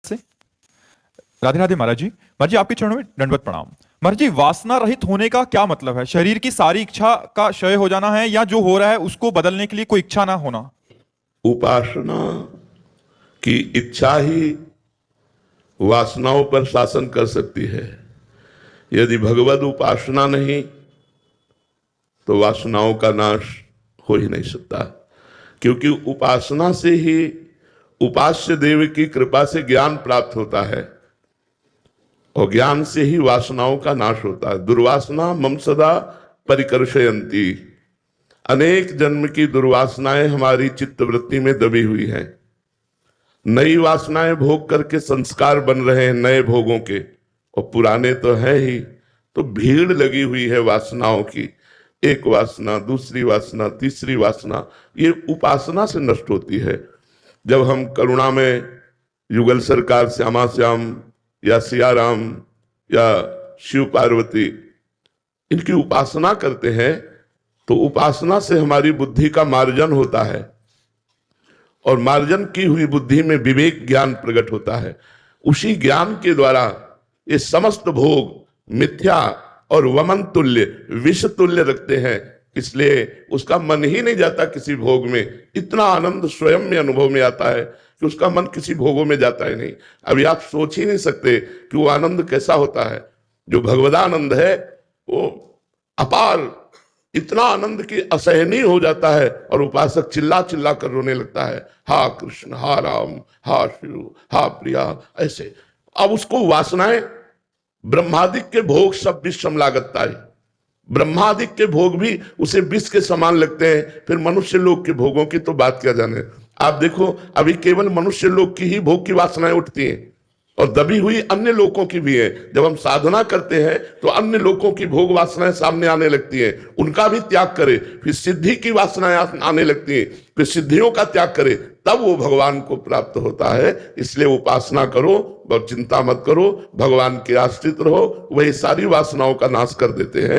से। राधे राधे महाराज जी। महाराज जी आपके चरणों में दंडवत प्रणाम। महाराज जी, वासना रहित होने का क्या मतलब है? शरीर की सारी इच्छा का क्षय हो जाना है, या जो हो रहा है उसको बदलने के लिए कोई इच्छा ना होना? उपासना की इच्छा ही वासनाओं पर शासन कर सकती है। यदि भगवद उपासना नहीं तो वासनाओं का नाश हो ही नहीं सकता, क्योंकि उपासना से ही उपास्य देव की कृपा से ज्ञान प्राप्त होता है और ज्ञान से ही वासनाओं का नाश होता है। दुर्वासना मम सदा परिकर्षयन्ति। अनेक जन्म की दुर्वासनाएं हमारी चित्तवृत्ति में दबी हुई हैं। नई वासनाएं भोग करके संस्कार बन रहे हैं नए भोगों के, और पुराने तो है ही। तो भीड़ लगी हुई है वासनाओं की। एक वासना, दूसरी वासना, तीसरी वासना, ये उपासना से नष्ट होती है। जब हम करुणा में युगल सरकार श्यामा श्याम या सियाराम या शिव पार्वती इनकी उपासना करते हैं तो उपासना से हमारी बुद्धि का मार्जन होता है, और मार्जन की हुई बुद्धि में विवेक ज्ञान प्रकट होता है। उसी ज्ञान के द्वारा ये समस्त भोग मिथ्या और वमन तुल्य, विष तुल्य रखते हैं, इसलिए उसका मन ही नहीं जाता किसी भोग में। इतना आनंद स्वयं में अनुभव में आता है कि उसका मन किसी भोगों में जाता ही नहीं। अभी आप सोच ही नहीं सकते कि वो आनंद कैसा होता है। जो भगवदानंद है वो अपार, इतना आनंद की असहनीय हो जाता है, और उपासक चिल्ला चिल्ला कर रोने लगता है, हा कृष्ण, हा राम, हा शिव, हा प्रिया, ऐसे। अब उसको वासनाएं, ब्रह्मादिक के भोग सब विषम लागता है। ब्रह्मादिक के भोग भी उसे विष के समान लगते हैं, फिर मनुष्य लोग के भोगों की तो बात क्या जाने। आप देखो, अभी केवल मनुष्य लोग की ही भोग की वासनाएं उठती हैं, और दबी हुई अन्य लोगों की भी है। जब हम साधना करते हैं तो अन्य लोगों की भोग वासनाएं सामने आने लगती हैं, उनका भी त्याग करे। फिर सिद्धि की वासनाएं आने लगती हैं, फिर सिद्धियों का त्याग करे, तब वो भगवान को प्राप्त होता है। इसलिए उपासना करो, बहुत चिंता मत करो, भगवान के आश्रित रहो, वही सारी वासनाओं का नाश कर देते हैं।